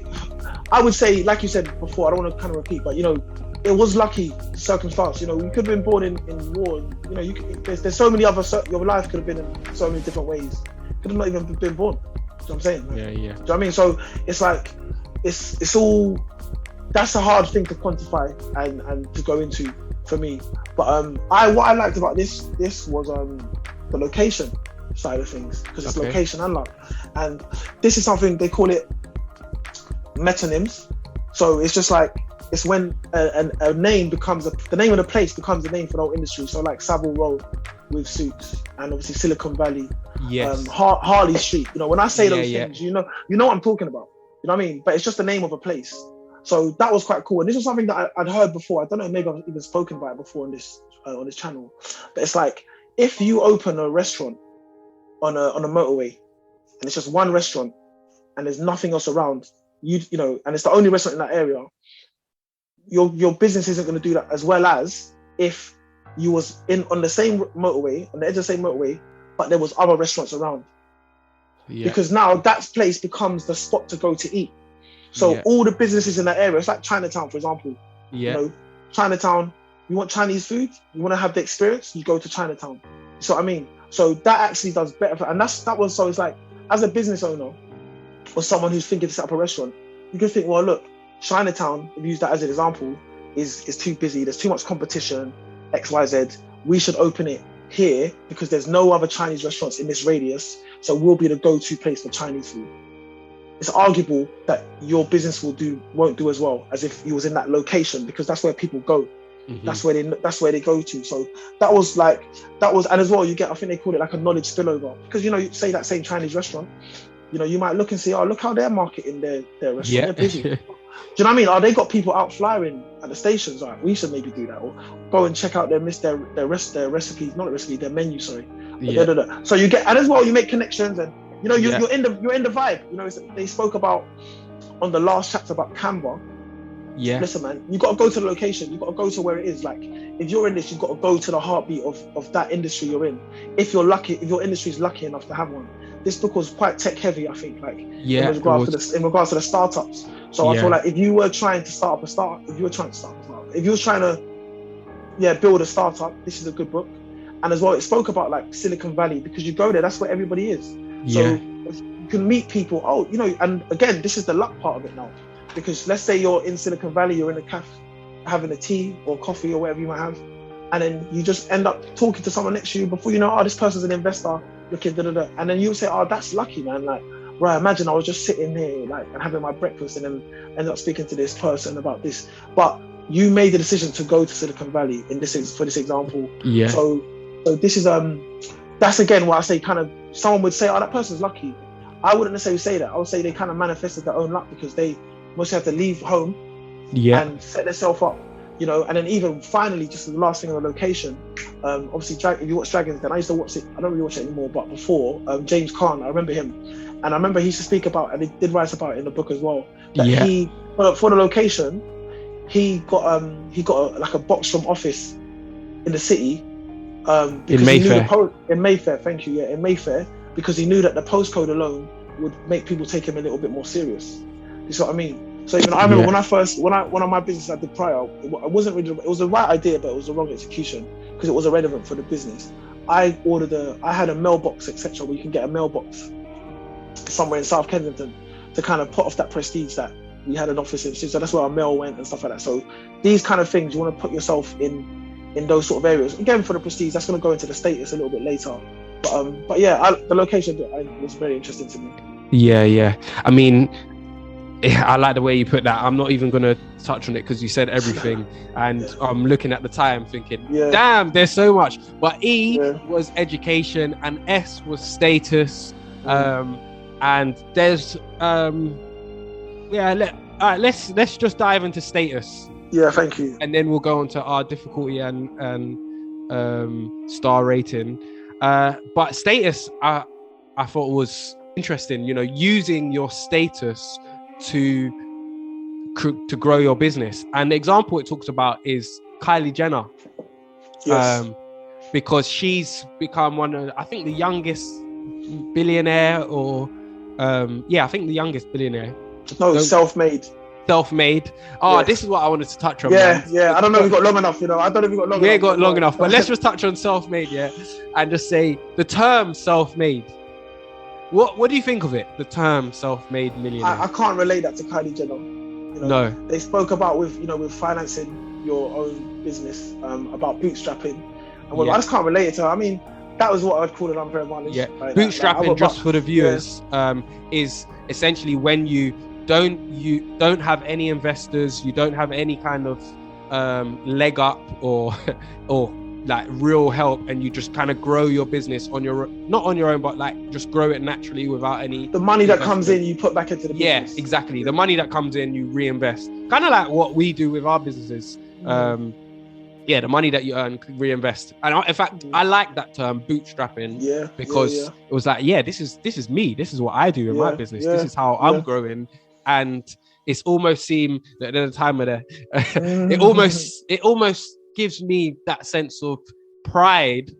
Speaker 2: I would say, like you said before, I don't want to kind of repeat, but it was lucky circumstance. We could have been born in war. There's so many other. Your life could have been in so many different ways. Could have not even been born. You know what I'm saying?
Speaker 1: Yeah.
Speaker 2: Do you know what I mean? So it's like it's all. That's a hard thing to quantify and to go into for me. But what I liked about this was the location side of things, because it's location unlock, and this is something they call it metonyms. So it's just like, it's when a name becomes the name of the place becomes the name for the whole industry. So like Savile Row with Suits, and obviously Silicon Valley, Harley Street. You know, when I say those things, you know what I'm talking about. You know what I mean? But it's just the name of a place. So that was quite cool. And this was something that I'd heard before. I don't know, maybe I've even spoken about it before on this channel. But it's like, if you open a restaurant on a motorway, and it's just one restaurant, and there's nothing else around, you know, and it's the only restaurant in that area, your business isn't going to do that as well as if you was on the same motorway, on the edge of the same motorway, but there was other restaurants around. Because now that place becomes the spot to go to eat. So all the businesses in that area, it's like Chinatown, for example. You know, Chinatown, you want Chinese food, you want to have the experience, you go to Chinatown. So I mean, so that actually does better. And so it's like, as a business owner or someone who's thinking to set up a restaurant, you can think, well, look, Chinatown, if you use that as an example, is too busy. There's too much competition, X, Y, Z. We should open it here because there's no other Chinese restaurants in this radius. So we'll be the go-to place for Chinese food. It's arguable that your business won't do as well as if you was in that location, because that's where people go. Mm-hmm. That's where they go to. So that was, and as well, you get, I think they call it like a knowledge spillover, because, you know, you say that same Chinese restaurant, you know, you might look and see, oh, look how they're marketing their restaurant. They're busy. Do you know what I mean? Oh, they got people out flying at the stations. Right, we should maybe do that, or go and check out their recipes, not recipe, their menu. Sorry. So you get, and as well, you make connections, and you know, you're in the vibe. You know, they spoke about on the last chapter about Canva. Yeah. Listen, man, you got to go to the location. You got to go to where it is. Like, if you're in this, you've got to go to the heartbeat of that industry you're in. If you're lucky, if your industry is lucky enough to have one. This book was quite tech heavy, I think. Like, in regards to the startups. So I feel like if you were trying to start up a startup, if you were trying to build a startup, this is a good book. And as well, it spoke about like Silicon Valley, because you go there, that's where everybody is. So you can meet people. Oh, you know, and again, this is the luck part of it now. Because let's say you're in Silicon Valley, you're in a cafe having a tea or coffee or whatever you might have, and then you just end up talking to someone next to you before you know, oh, this person's an investor, looking da-da-da. And then you say, oh, that's lucky, man. Like, right, imagine I was just sitting here like and having my breakfast and then end up speaking to this person about this. But you made the decision to go to Silicon Valley for this example. Yeah. So this is that's again what I say, kind of, someone would say, oh, that person's lucky. I wouldn't necessarily say that. I would say they kind of manifested their own luck, because they must have to leave home and set themselves up, you know. And then even finally, just the last thing on the location, obviously, if you watch Dragons Den, I used to watch it, I don't really watch it anymore, but before, James Caan, I remember him. And I remember he used to speak about, and he did write about it in the book as well, that he, for the location, he got like a box from office in the city, because in Mayfair. In Mayfair, thank you, yeah, in Mayfair, because he knew that the postcode alone would make people take him a little bit more serious. You see what I mean? So even I remember when one of my businesses I did prior, it wasn't really, it was the right idea, but it was the wrong execution, because it was irrelevant for the business. I had a mailbox, etc., where you can get a mailbox somewhere in South Kensington to kind of put off that prestige that we had an office in. So that's where our mail went and stuff like that. So these kind of things, you want to put yourself in those sort of areas. Again, for the prestige, that's going to go into the status a little bit later. But yeah, the location was very interesting to me. Yeah.
Speaker 1: I mean, I like the way you put that. I'm not even going to touch on it because you said everything. And I'm looking at the time thinking, damn, there's so much. But E was education and S was status. And there's, let's just dive into status.
Speaker 2: Yeah, thank you.
Speaker 1: And then we'll go on to our difficulty and star rating. But status, I thought was interesting, you know, using your status to grow your business. And the example it talks about is Kylie Jenner. Yes. Because she's become one of, I think, the youngest billionaire, or I think the youngest billionaire.
Speaker 2: No, self-made.
Speaker 1: Oh, yes. This is what I wanted to touch on.
Speaker 2: Yeah. I don't know if we got long enough, you know. I don't know if we got long enough.
Speaker 1: We ain't got long enough, but let's just touch on self-made, and just say the term self-made. What do you think of it? The term self-made millionaire.
Speaker 2: I can't relate that to Kylie Jenner. You know, no. They spoke about with financing your own business, about bootstrapping. And I just can't relate it to her. I mean, that was what I'd call an unfair advantage.
Speaker 1: Yeah, like bootstrapping, just for the viewers, is essentially when you don't have any investors, you don't have any kind of leg up or like real help, and you just kind of grow your business not on your own, but like just grow it naturally without any.
Speaker 2: The money that comes in, you put back into the business.
Speaker 1: Yeah, exactly. The money that comes in, you reinvest. Kind of like what we do with our businesses. The money that you earn, reinvest. And in fact, I like that term, bootstrapping, because it was like, this is me. This is what I do in my business. This is how I'm growing. And it's almost seemed that at the time of it almost gives me that sense of pride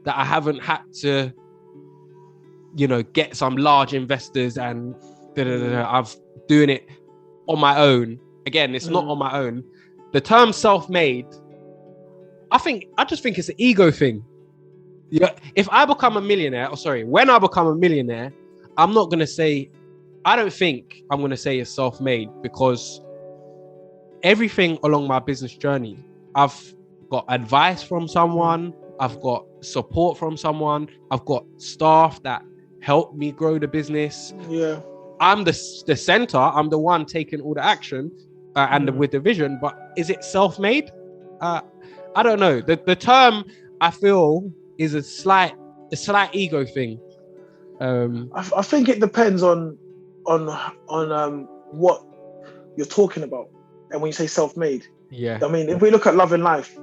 Speaker 1: that I haven't had to, get some large investors and I've doing it on my own. Again, it's not on my own. The term self-made, I just think it's an ego thing. If I become a millionaire, when I become a millionaire, I don't think I'm going to say it's self-made, because everything along my business journey, I've got advice from someone, I've got support from someone, I've got staff that help me grow the business.
Speaker 2: Yeah.
Speaker 1: I'm the center, I'm the one taking all the action with the vision, but is it self-made? I don't know. The term, I feel, is a slight ego thing.
Speaker 2: I think it depends on what you're talking about, and when you say self-made.
Speaker 1: Yeah.
Speaker 2: I mean, if we look at Love and Life,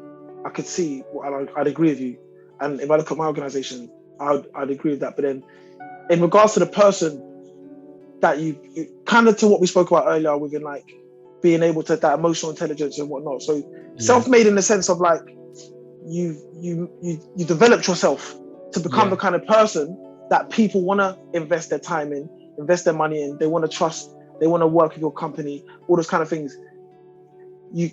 Speaker 2: I could see, I'd agree with you. And if I look at my organization, I'd agree with that. But then, in regards to the person that you kind of to what we spoke about earlier, within like being able to that emotional intelligence and whatnot. So self-made in the sense of like you developed yourself to become the kind of person that people want to invest their time in, invest their money in. They want to trust. They want to work with your company. All those kind of things. You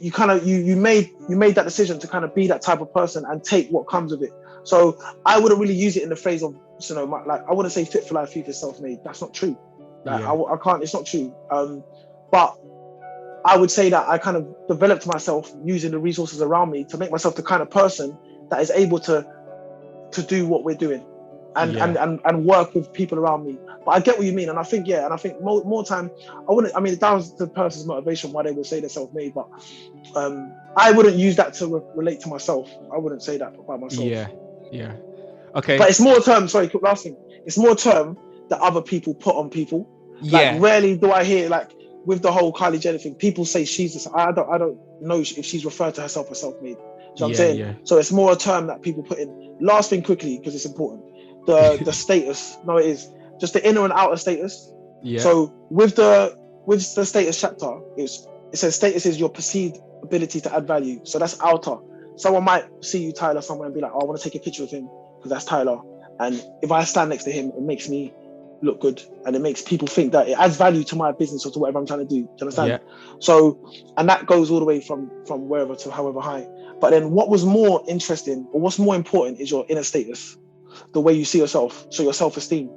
Speaker 2: made that decision to kind of be that type of person and take what comes with it. So I wouldn't really use it in the phrase of, I wouldn't say FFLY thief is self-made. That's not true. Like, I can't. It's not true. But I would say that I kind of developed myself using the resources around me to make myself the kind of person that is able to do what we're doing and work with people around me. But I get what you mean, and I think more time that was the person's motivation why they would say they're self-made, but I wouldn't use that to relate to myself. I wouldn't say that about myself.
Speaker 1: Yeah. Okay.
Speaker 2: But it's more a term. Sorry, last thing. It's more a term that other people put on people. Like, rarely do I hear, like, with the whole Kylie Jenner thing, people say I don't know if she's referred to herself as self-made. Do you know what I'm saying? Yeah. So it's more a term that people put in. Last thing quickly, because it's important. The status. No, it is. Just the inner and outer status. Yeah. So with the status chapter, it says status is your perceived ability to add value. So that's outer. Someone might see you, Tyler, somewhere and be like, I want to take a picture of him because that's Tyler. And if I stand next to him, it makes me look good, and it makes people think that it adds value to my business or to whatever I'm trying to do. Do you understand? Yeah. So, and that goes all the way from wherever to however high. But then what was more interesting, or what's more important, is your inner status, the way you see yourself, so your self-esteem.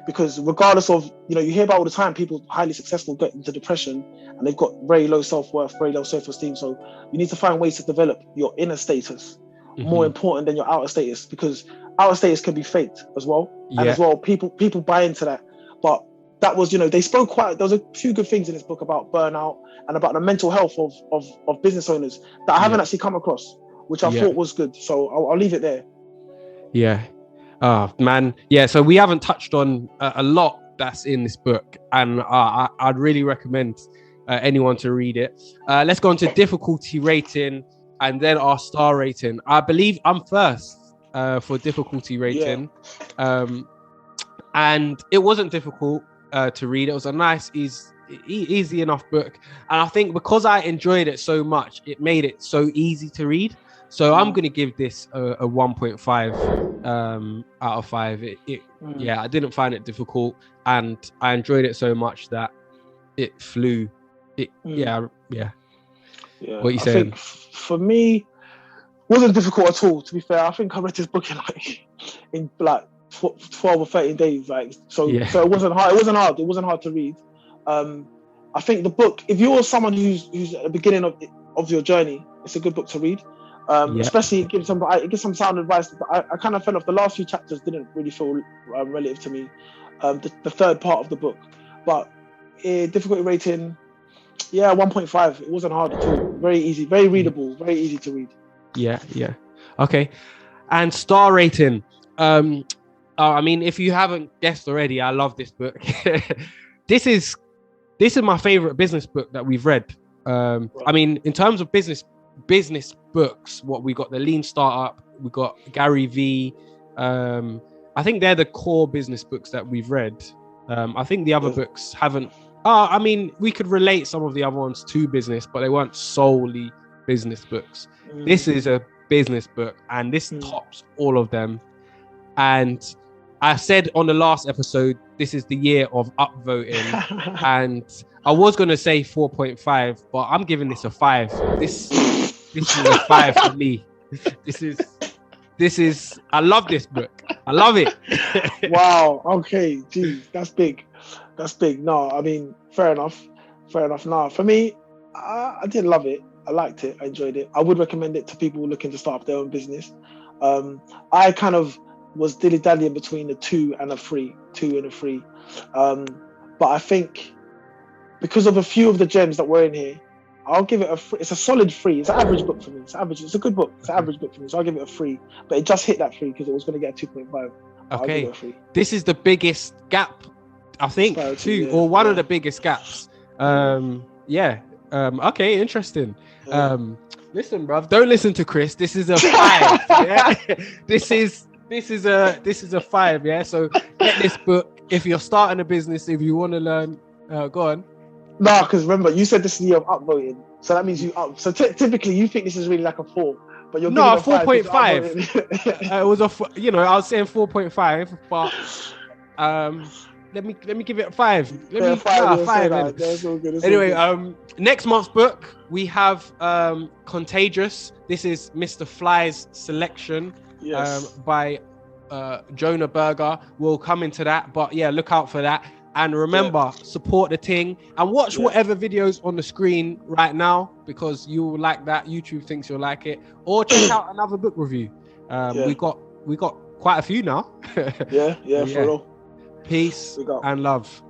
Speaker 2: Because regardless of, you hear about all the time, people highly successful get into depression and they've got very low self-worth, very low self-esteem. So you need to find ways to develop your inner status, more important than your outer status, because outer status can be faked as well. Yeah. And as well, people buy into that. But that was, they spoke there was a few good things in this book about burnout and about the mental health of business owners that I haven't actually come across, which I thought was good. So I'll leave it there.
Speaker 1: Yeah. Oh, man. Yeah. So we haven't touched on a lot that's in this book, and I'd really recommend anyone to read it. Let's go on to difficulty rating and then our star rating. I believe I'm first for difficulty rating. Yeah. And it wasn't difficult to read. It was a nice, easy enough book. And I think because I enjoyed it so much, it made it so easy to read. So I'm going to give this a 1.5 out of 5. I didn't find it difficult, and I enjoyed it so much that it flew. Yeah. What are you saying?
Speaker 2: I think for me, it wasn't difficult at all, to be fair. I think I read this book in 12 or 13 days. So it wasn't hard. It wasn't hard to read. I think the book, if you're someone who's at the beginning of your journey, it's a good book to read. Especially it gives some sound advice. I kind of fell off. The last few chapters didn't really feel relative to me. The third part of the book, but difficulty rating, 1.5. It wasn't hard at all. Very easy, very readable, very easy to read. Yeah.
Speaker 1: Okay. And star rating. I mean, if you haven't guessed already, I love this book. This is my favorite business book that we've read. I mean, in terms of business books, what we got, the Lean Startup, we got Gary V. I think they're the core business books that we've read. I think the other books haven't. I mean, we could relate some of the other ones to business, but they weren't solely business books. This is a business book, and this tops all of them. And I said on the last episode, this is the year of upvoting, and I was going to say 4.5, but I'm giving this a 5. This is a 5 for me. This is. I love this book. I love it.
Speaker 2: Wow. Okay. Geez, that's big. No, I mean, fair enough. No, for me, I did love it. I liked it. I enjoyed it. I would recommend it to people looking to start up their own business. I kind of was dilly-dallying between a 2 and a 3. But I think because of a few of the gems that were in here, I'll give it a 3. It's a solid 3. It's an average book for me. It's a good book. It's an average book for me. So I'll give it a 3. But it just hit that 3 because it was going to get a 2.5.
Speaker 1: Okay. This is the biggest gap, I think, or one of the biggest gaps. Okay, interesting. Listen, bruv, don't listen to Chris. This is a 5. Yeah? This is a 5. Yeah. So get this book if you're starting a business. If you want to learn, go on.
Speaker 2: No, because remember, you said this is the year of upvoting, so that means you up. So typically, you think this is really like a 4, but you're
Speaker 1: no 4.5. It was I was saying 4.5, but let me give it a 5. Let me 5. Anyway, next month's book we have Contagious. This is Mr. Fly's selection by Jonah Berger. We'll come into that, but yeah, look out for that. And remember, support the thing and watch whatever videos on the screen right now, because you will like that. YouTube thinks you'll like it. Or check out another book review. We got quite a few now.
Speaker 2: For real.
Speaker 1: Peace and love.